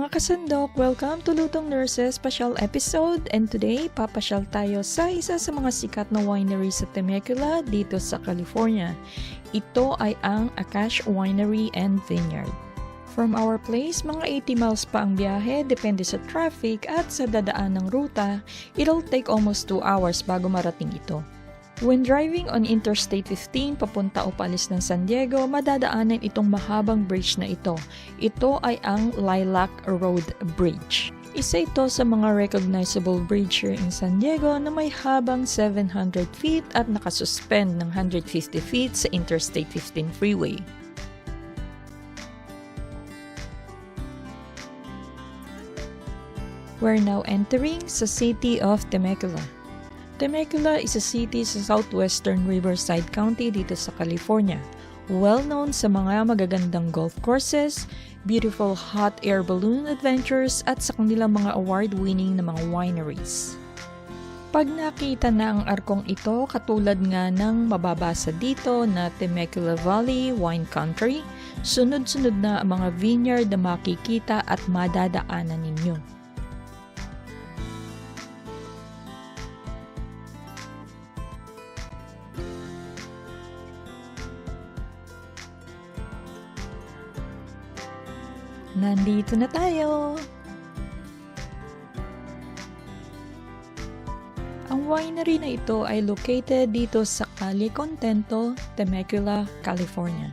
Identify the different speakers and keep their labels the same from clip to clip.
Speaker 1: Mga kasandok, welcome to Lutong Nurses Special Episode, and today papasyal tayo sa isa sa mga sikat na winery sa Temecula dito sa California. Ito ay ang Akash Winery and Vineyard. From our place, mga 80 miles pa ang biyahe depende sa traffic at sa dadaan ng ruta, it'll take almost 2 hours bago marating ito. When driving on Interstate 15 papunta o paalis ng San Diego, madadaanan itong mahabang bridge na ito. Ito ay ang Lilac Road Bridge. Isa ito sa mga recognizable bridge here in San Diego na may habang 700 feet at nakasuspend ng 150 feet sa Interstate 15 freeway. We're now entering sa city of Temecula. Temecula is a city sa southwestern Riverside County dito sa California. Well known sa mga magagandang golf courses, beautiful hot air balloon adventures at sa kanilang mga award-winning na mga wineries. Pag nakita na ang arkong ito, katulad nga ng mababasa dito na Temecula Valley Wine Country, sunod-sunod na ang mga vineyard na makikita at madadaanan ninyo. Nandito na tayo! Ang winery na ito ay located dito sa Calle Contento, Temecula, California.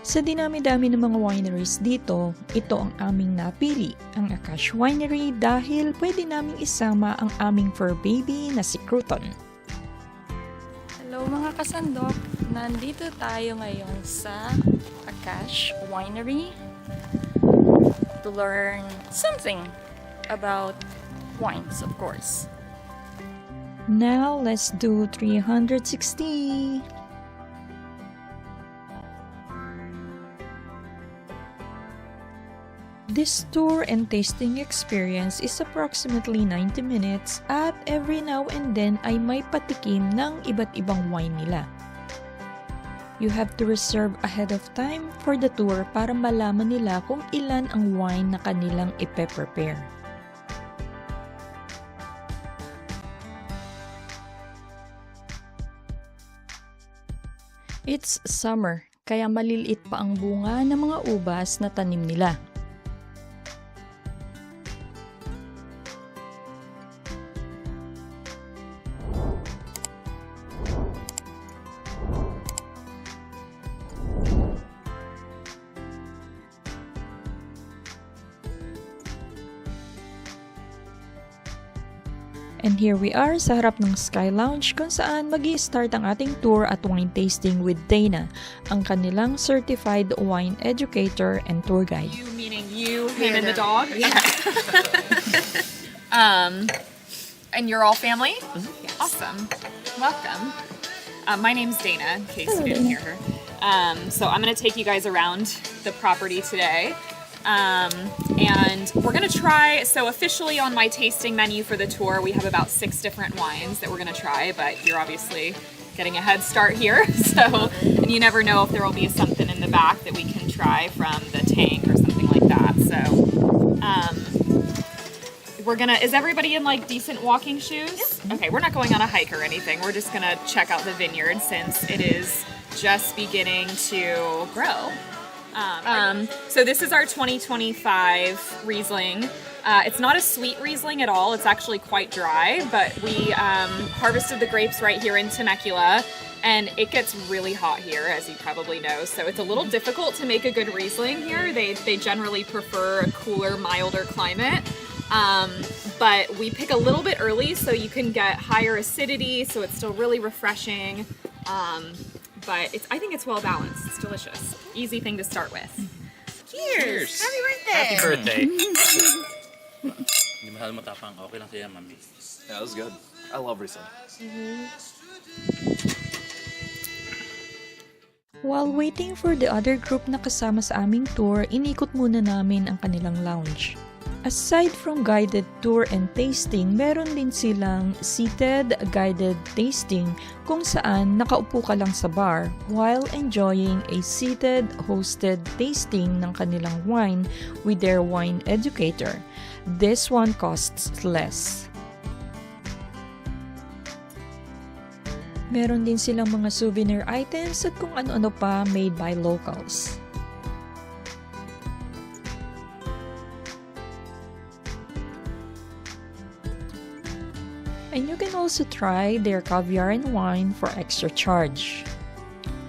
Speaker 1: Sa dinami-dami ng mga wineries dito, ito ang aming napili, ang Akash Winery, dahil pwede naming isama ang aming fur baby na si Crouton. Hello mga kasandok! Nandito tayo ngayon sa Akash Winery to learn something about wines, of course. Now, let's do 360. This tour and tasting experience is approximately 90 minutes at every now and then ay may patikim ng iba't ibang wine nila. You have to reserve ahead of time for the tour para malaman nila kung ilan ang wine na kanilang ipe-prepare. It's summer, kaya maliliit pa ang bunga ng mga ubas na tanim nila. And here we are sa harap ng Sky Lounge kung saan mag-i-start ang ating tour at wine tasting with Dana, ang kanilang certified wine educator and tour guide.
Speaker 2: You meaning you, him, and the dog?
Speaker 3: Yeah.
Speaker 2: And you're all family?
Speaker 3: Yes.
Speaker 2: Awesome. Welcome. My name's Dana, in case you didn't hear her. So I'm going to take you guys around the property today. And we're gonna try, so officially on my tasting menu for the tour, we have about 6 different wines that we're gonna try, but you're obviously getting a head start here, so, and you never know if there will be something in the back that we can try from the tank or something like that, so, is everybody in like decent walking shoes?
Speaker 3: Yeah.
Speaker 2: Okay, we're not going on a hike or anything, we're just gonna check out the vineyard since it is just beginning to grow. So this is our 2025 Riesling. It's not a sweet Riesling at all. It's actually quite dry, but we harvested the grapes right here in Temecula, and it gets really hot here, as you probably know. So it's a little difficult to make a good Riesling here. They generally prefer a cooler, milder climate. But we pick a little bit early so you can get higher acidity, so it's still really refreshing. But I think it's well balanced. It's delicious. Easy thing to start with.
Speaker 3: Cheers! Happy birthday!
Speaker 4: Happy birthday! Hindi masyado matapang. Okay lang sa'yo, mami.
Speaker 5: Yeah, that was good. I love Riesling.
Speaker 1: While waiting for the other group na kasama sa aming tour, inikot muna namin ang kanilang lounge. Aside from guided tour and tasting, meron din silang seated guided tasting kung saan nakaupo ka lang sa bar while enjoying a seated hosted tasting ng kanilang wine with their wine educator. This one costs less. Meron din silang mga souvenir items at kung ano-ano pa made by locals. And you can also try their caviar and wine for extra charge.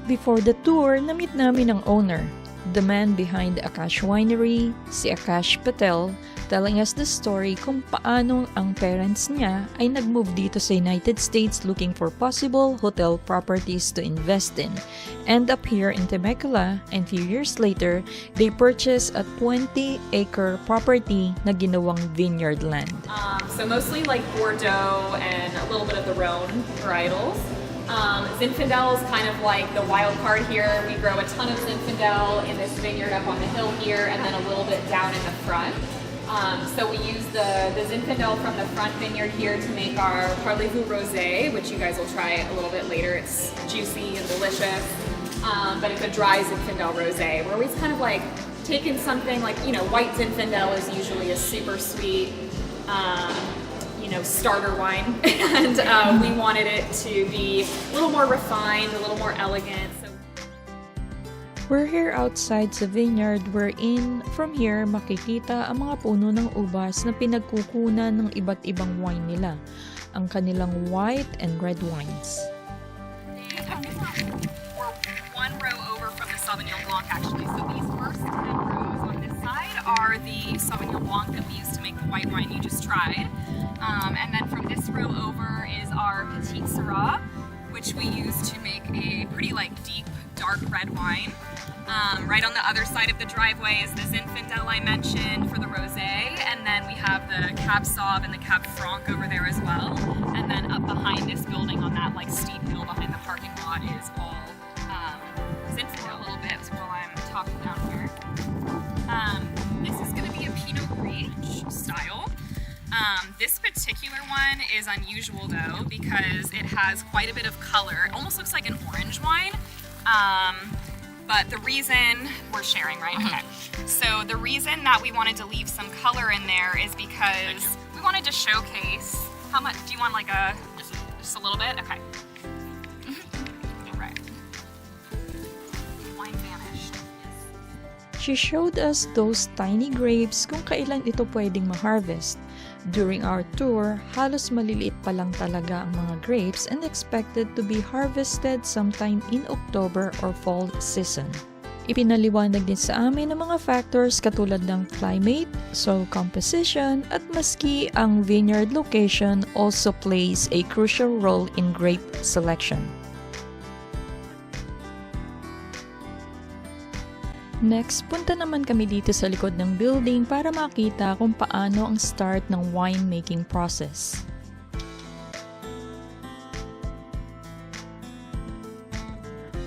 Speaker 1: Before the tour, na-meet namin ang owner, the man behind the Akash Winery, si Akash Patel, telling us the story kung paano ang parents niya ay nag-move dito sa United States looking for possible hotel properties to invest in. End up here in Temecula, and few years later, they purchased a 20-acre property na ginawang vineyard land.
Speaker 2: So mostly like Bordeaux and a little bit of the Rhone varietals. Zinfandel is kind of like the wild card here. We grow a ton of Zinfandel in this vineyard up on the hill here and then a little bit down in the front. So we use the Zinfandel from the front vineyard here to make our Parlez-Vous Rosé, which you guys will try a little bit later. It's juicy and delicious, but it's a dry Zinfandel Rosé. We're always kind of like taking something like, white Zinfandel is usually a super sweet, starter wine, and we wanted it to be a little more refined, a little more elegant. So
Speaker 1: We're here outside sa vineyard wherein from here makikita ang mga puno ng ubas na pinagkukunan ng iba't ibang wine nila, ang kanilang white and red wines.
Speaker 2: We're one row over from the Sauvignon Blanc actually. So these first 10 rows on this side are the Sauvignon Blanc that we use to make the white wine you just tried. And then from this row over is our Petite Syrah, which we use to make a pretty deep, dark red wine. Right on the other side of the driveway is the Zinfandel I mentioned for the rosé, and then we have the Cab Sauv and the Cab Franc over there as well. And then up behind this building on that steep hill behind the parking lot is all Zinfandel a little bit while I'm talking down here. This is going to be a Pinot Gris style. This particular one is unusual though because it has quite a bit of color. It almost looks like an orange wine. But the reason we're sharing, right? Okay. So the reason that we wanted to leave some color in there is because we wanted to showcase how much. Do you want just a little bit? Okay. Right. Wine vanished.
Speaker 1: She showed us those tiny grapes kung kailan ito pwedeng ma-harvest. During our tour, halos maliliit pa lang talaga ang mga grapes and expected to be harvested sometime in October or fall season. Ipinaliwanag din sa amin ang mga factors katulad ng climate, soil composition, at maski ang vineyard location also plays a crucial role in grape selection. Next, punta naman kami dito sa likod ng building para makita kung paano ang start ng winemaking process.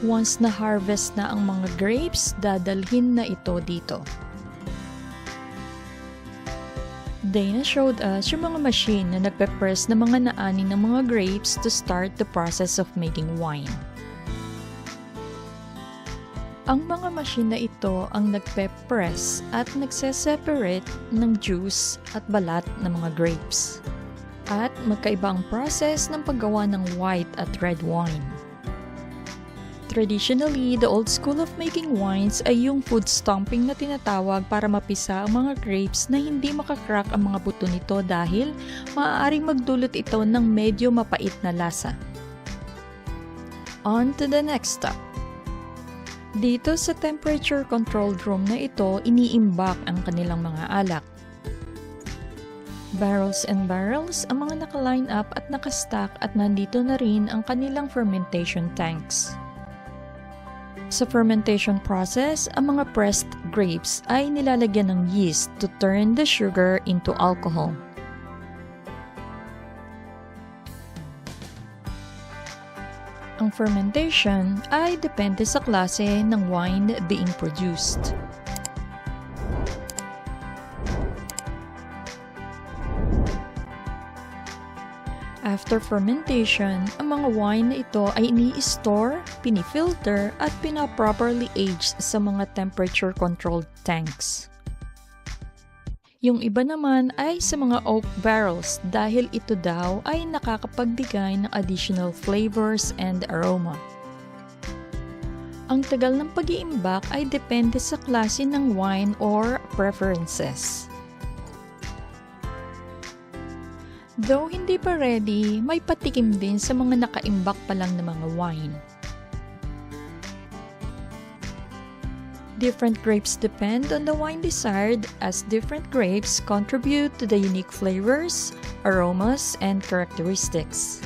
Speaker 1: Once na-harvest na ang mga grapes, dadalhin na ito dito. Dana showed us yung mga machine na nagpe-press ng mga naani ng mga grapes to start the process of making wine. Ang mga machine na ito ang nagpe-press at nagse-separate ng juice at balat ng mga grapes. At magkaiba ang process ng paggawa ng white at red wine. Traditionally, the old school of making wines ay yung food stomping na tinatawag para mapisa ang mga grapes na hindi makakrack ang mga buto nito dahil maaaring magdulot ito ng medyo mapait na lasa. On to the next step. Dito sa temperature-controlled room na ito, iniimbak ang kanilang mga alak. Barrels and barrels ang mga naka-line up at nakastack at nandito na rin ang kanilang fermentation tanks. Sa fermentation process, ang mga pressed grapes ay nilalagyan ng yeast to turn the sugar into alcohol. Ang fermentation ay depende sa klase ng wine being produced. After fermentation, ang mga wine na ito ay ini-store, pinifilter at pina-properly aged sa mga temperature-controlled tanks. Yung iba naman ay sa mga oak barrels dahil ito daw ay nakakapagbigay ng additional flavors and aroma. Ang tagal ng pag-iimbak ay depende sa klase ng wine or preferences. Though hindi pa ready, may patikim din sa mga nakaimbak pa lang na mga wine. Different grapes depend on the wine desired as different grapes contribute to the unique flavors, aromas, and characteristics.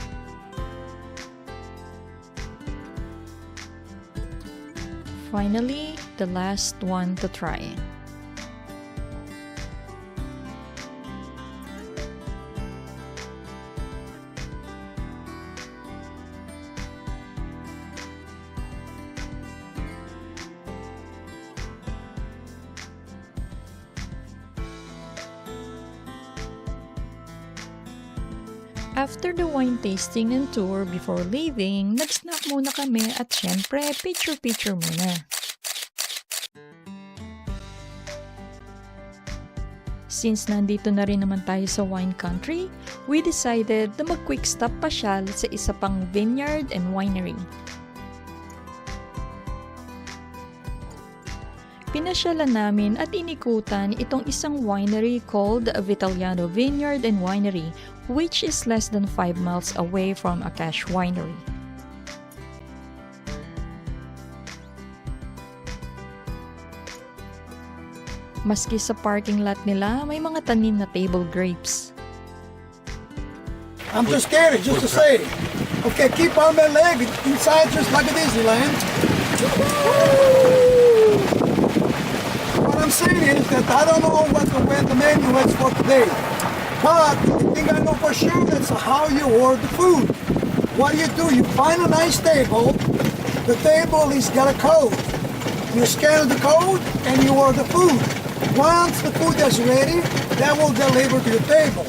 Speaker 1: Finally, the last one to try. After the wine tasting and tour before leaving, nag-snack muna kami at syempre, picture-picture muna. Since nandito na rin naman tayo sa wine country, we decided na mag-quick stop pasyal sa isa pang vineyard and winery. Pinasyalan namin at inikutan itong isang winery called Vitaliano Vineyard and Winery, which is less than 5 miles away from Akash Winery. Maski sa parking lot nila, may mga tanim na table grapes.
Speaker 6: I'm just scared, just to say. Okay, keep on my leg inside just like a Disneyland. What I'm saying is that I don't know what the menu is for today. But the thing I know for sure that's how you order food. What do, you find a nice table. The table has got a code. You scan the code and you order food. Once the food is ready, that will deliver to your table.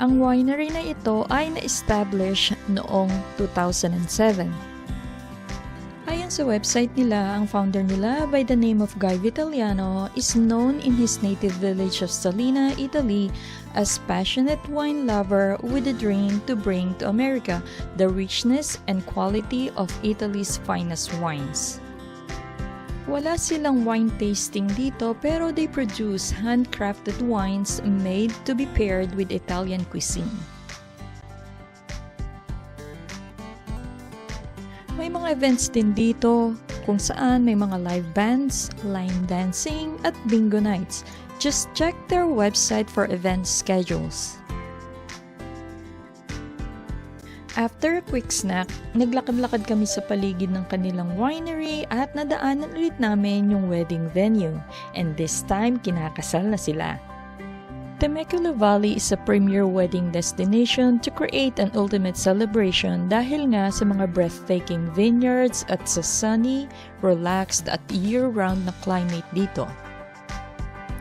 Speaker 1: Ang winery na ito ay na-establish noong 2007. Ayon sa website nila, ang founder nila by the name of Guy Vitaliano is known in his native village of Salina, Italy as passionate wine lover with a dream to bring to America the richness and quality of Italy's finest wines. Wala silang wine tasting dito pero they produce handcrafted wines made to be paired with Italian cuisine. May mga events din dito kung saan may mga live bands, line dancing at bingo nights. Just check their website for event schedules. After a quick snack, naglakad-lakad kami sa paligid ng kanilang winery at nadaanan ulit namin yung wedding venue. And this time, kinakasal na sila. Temecula Valley is a premier wedding destination to create an ultimate celebration dahil nga sa mga breathtaking vineyards at sa sunny, relaxed at year-round na climate dito.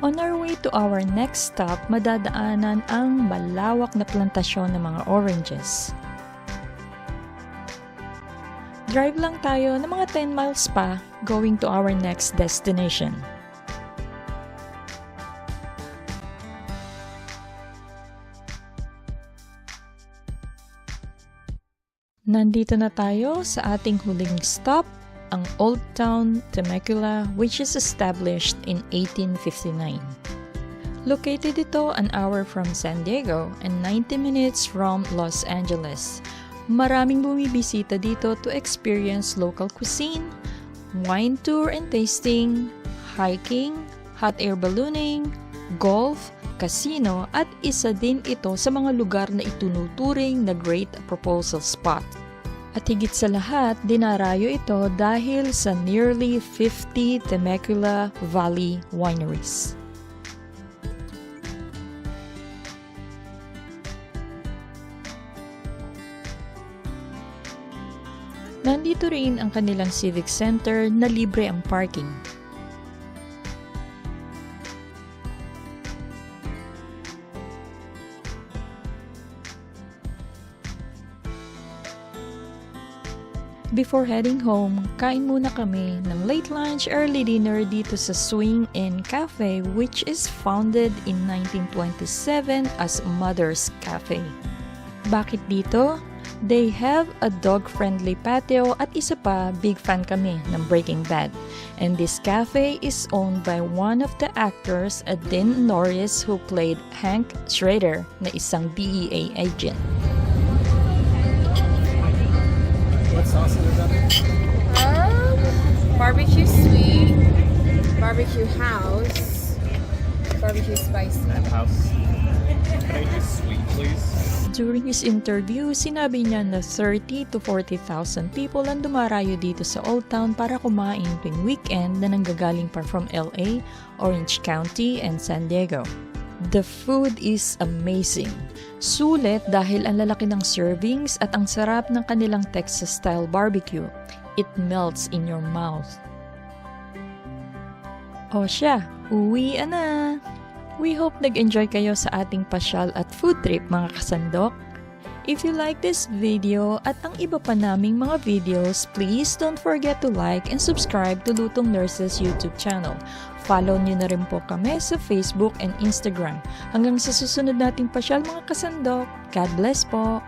Speaker 1: On our way to our next stop, madadaanan ang malawak na plantasyon ng mga oranges. Drive lang tayo ng mga 10 miles pa going to our next destination. Nandito na tayo sa ating huling stop, ang Old Town Temecula, which is established in 1859. Located ito an hour from San Diego and 90 minutes from Los Angeles. Maraming bumibisita dito to experience local cuisine, wine tour and tasting, hiking, hot air ballooning, golf, casino at isa din ito sa mga lugar na itunuturing na great proposal spot. At higit sa lahat, dinarayo ito dahil sa nearly 50 Temecula Valley wineries. Nandito rin ang kanilang civic center na libre ang parking. Before heading home, kain muna kami ng late lunch, early dinner dito sa Swing Inn Cafe which is founded in 1927 as Mother's Cafe. Bakit dito? They have a dog-friendly patio at isa pa, big fan kami ng Breaking Bad. And this cafe is owned by one of the actors, Dean Norris, who played Hank Schrader na isang DEA agent.
Speaker 5: What sauce is it?
Speaker 3: Barbecue sweet, barbecue house, barbecue spicy.
Speaker 5: House. Can I do sweet, please?
Speaker 1: During his interview, sinabi niya na 30 to 40,000 people ang dumarayo dito sa Old Town para kumain tuwing weekend na nanggagaling pa from LA, Orange County, and San Diego. The food is amazing. Sulit dahil ang lalaki ng servings at ang sarap ng kanilang Texas-style barbecue. It melts in your mouth. O siya, uwi na! We hope nag-enjoy kayo sa ating pasyal at food trip mga kasandok. If you like this video at ang iba pa naming mga videos, please don't forget to like and subscribe to Lutong Nurses YouTube channel. Follow nyo na rin po kami sa Facebook and Instagram. Hanggang sa susunod nating pasyal mga kasandok. God bless po!